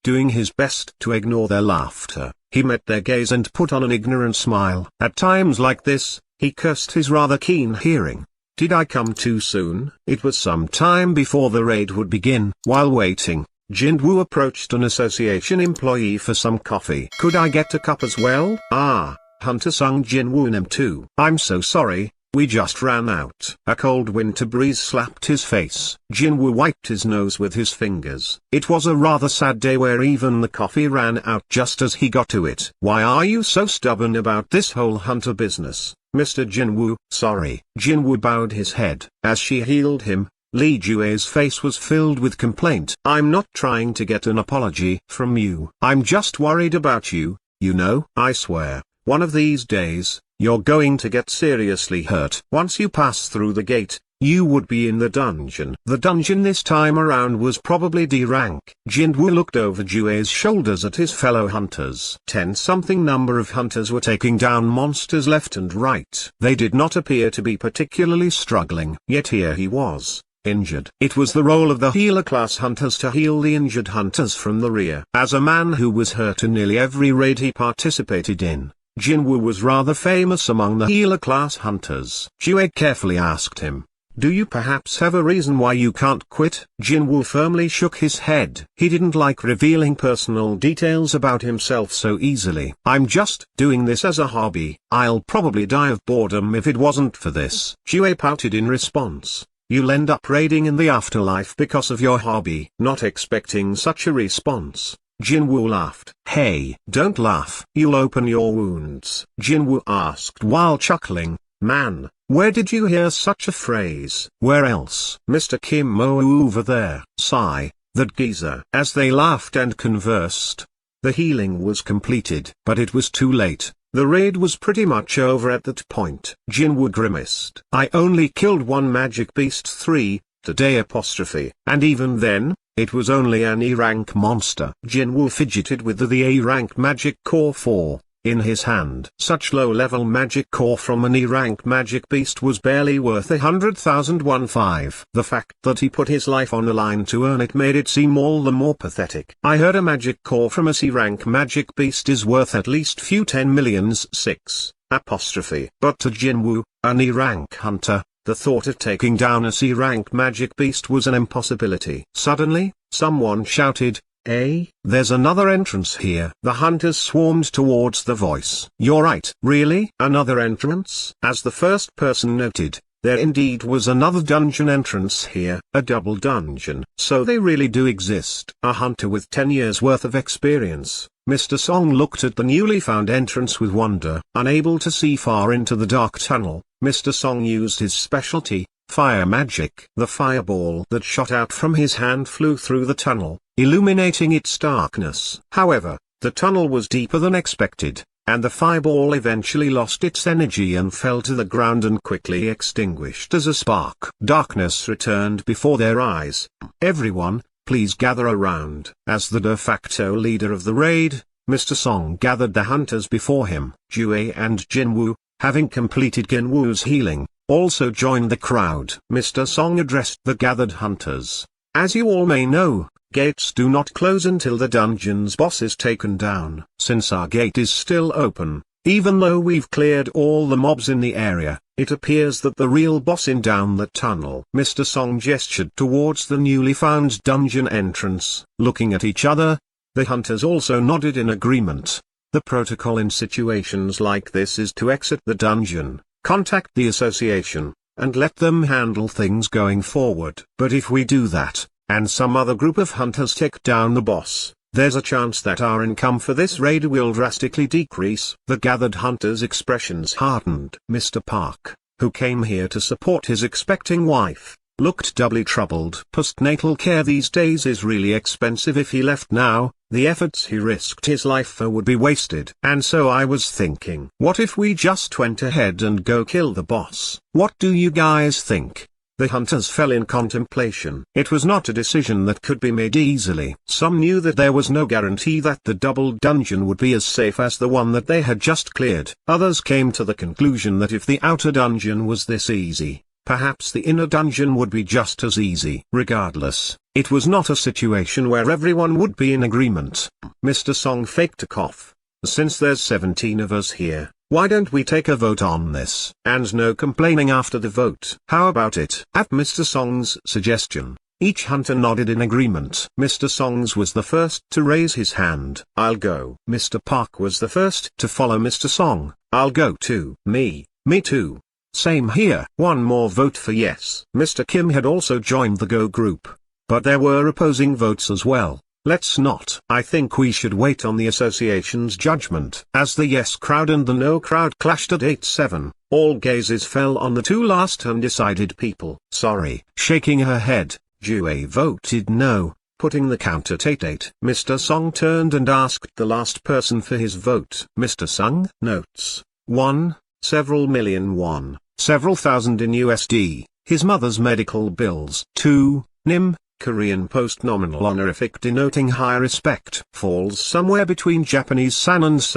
doing his best to ignore their laughter. He met their gaze and put on an ignorant smile. At times like this, he cursed his rather keen hearing. Did I come too soon? It was some time before the raid would begin. While waiting, Jinwoo approached an association employee for some coffee. Could I get a cup as well? Ah, Hunter Sung Jinwoo Nam too. I'm so sorry, we just ran out. A cold winter breeze slapped his face. Jinwoo wiped his nose with his fingers. It was a rather sad day where even the coffee ran out just as he got to it. Why are you so stubborn about this whole hunter business, Mr. Jinwoo? Sorry. Jinwoo bowed his head. As she healed him, Lee Jue's face was filled with complaint. I'm not trying to get an apology from you. I'm just worried about you, you know. I swear, one of these days, you're going to get seriously hurt. Once you pass through the gate, you would be in the dungeon. The dungeon this time around was probably D rank. Jinwoo looked over Jue's shoulders at his fellow hunters. 10-something number of hunters were taking down monsters left and right. They did not appear to be particularly struggling. Yet here he was, injured. It was the role of the healer class hunters to heal the injured hunters from the rear. As a man who was hurt in nearly every raid he participated in, Jinwoo was rather famous among the healer class hunters. Jue carefully asked him, do you perhaps have a reason why you can't quit? Jinwoo firmly shook his head. He didn't like revealing personal details about himself so easily. I'm just doing this as a hobby. I'll probably die of boredom if it wasn't for this. Jue pouted in response. You'll end up raiding in the afterlife because of your hobby. Not expecting such a response, Jinwoo laughed. Hey, don't laugh. You'll open your wounds. Jinwoo asked while chuckling. Man, where did you hear such a phrase? Where else? Mr. Kim Mo over there. Sigh, that geezer. As they laughed and conversed, the healing was completed. But it was too late. The raid was pretty much over at that point. Jinwoo grimaced. I only killed one magic beast 3, today apostrophe. And even then, it was only an E-rank monster. Jinwoo fidgeted with the A-rank magic core 4 in his hand. Such low-level magic core from an E-rank magic beast was barely worth 100,015. The fact that he put his life on the line to earn it made it seem all the more pathetic. I heard a magic core from a C-rank magic beast is worth at least few 10 millions 6, apostrophe. But to Jinwoo, an E-rank hunter, the thought of taking down a C-rank magic beast was an impossibility. Suddenly, someone shouted, "Hey, there's another entrance here." The hunters swarmed towards the voice. You're right. Really? Another entrance? As the first person noted, there indeed was another dungeon entrance here. A double dungeon. So they really do exist. A hunter with 10 years worth of experience, Mr. Song looked at the newly found entrance with wonder. Unable to see far into the dark tunnel, Mr. Song used his specialty, fire magic. The fireball that shot out from his hand flew through the tunnel, illuminating its darkness. However, the tunnel was deeper than expected, and the fireball eventually lost its energy and fell to the ground and quickly extinguished as a spark. Darkness returned before their eyes. Everyone, please gather around. As the de facto leader of the raid, Mr. Song gathered the hunters before him. Juhee and Jinwoo, having completed Jinwoo's healing, also joined the crowd. Mr. Song addressed the gathered hunters. As you all may know, gates do not close until the dungeon's boss is taken down. Since our gate is still open, even though we've cleared all the mobs in the area, it appears that the real boss is down the tunnel. Mr. Song gestured towards the newly found dungeon entrance. Looking at each other, the hunters also nodded in agreement. The protocol in situations like this is to exit the dungeon, contact the association, and let them handle things going forward. But if we do that, and some other group of hunters take down the boss, there's a chance that our income for this raid will drastically decrease. The gathered hunters' expressions hardened. Mr. Park, who came here to support his expecting wife, looked doubly troubled. Postnatal care these days is really expensive. If he left now, the efforts he risked his life for would be wasted. And so I was thinking, what if we just went ahead and go kill the boss? What do you guys think? The hunters fell in contemplation. It was not a decision that could be made easily. Some knew that there was no guarantee that the double dungeon would be as safe as the one that they had just cleared. Others came to the conclusion that if the outer dungeon was this easy, perhaps the inner dungeon would be just as easy. Regardless, it was not a situation where everyone would be in agreement. Mr. Song faked a cough. Since there's 17 of us here, why don't we take a vote on this? And no complaining after the vote. How about it? At Mr. Song's suggestion, each hunter nodded in agreement. Mr. Songs was the first to raise his hand. I'll go. Mr. Park was the first to follow Mr. Song. I'll go too. Me too. Same here. One more vote for yes. Mr. Kim had also joined the Go group. But there were opposing votes as well. Let's not. I think we should wait on the association's judgment. As the yes crowd and the no crowd clashed at 8-7, all gazes fell on the two last undecided people. Sorry. Shaking her head, Juhee voted no, putting the count at 8-8. Mr. Song turned and asked the last person for his vote. Mr. Song notes, 1, several million won, several thousand in USD, his mother's medical bills. 2, Nim, Korean post-nominal honorific denoting high respect, falls somewhere between Japanese san and san.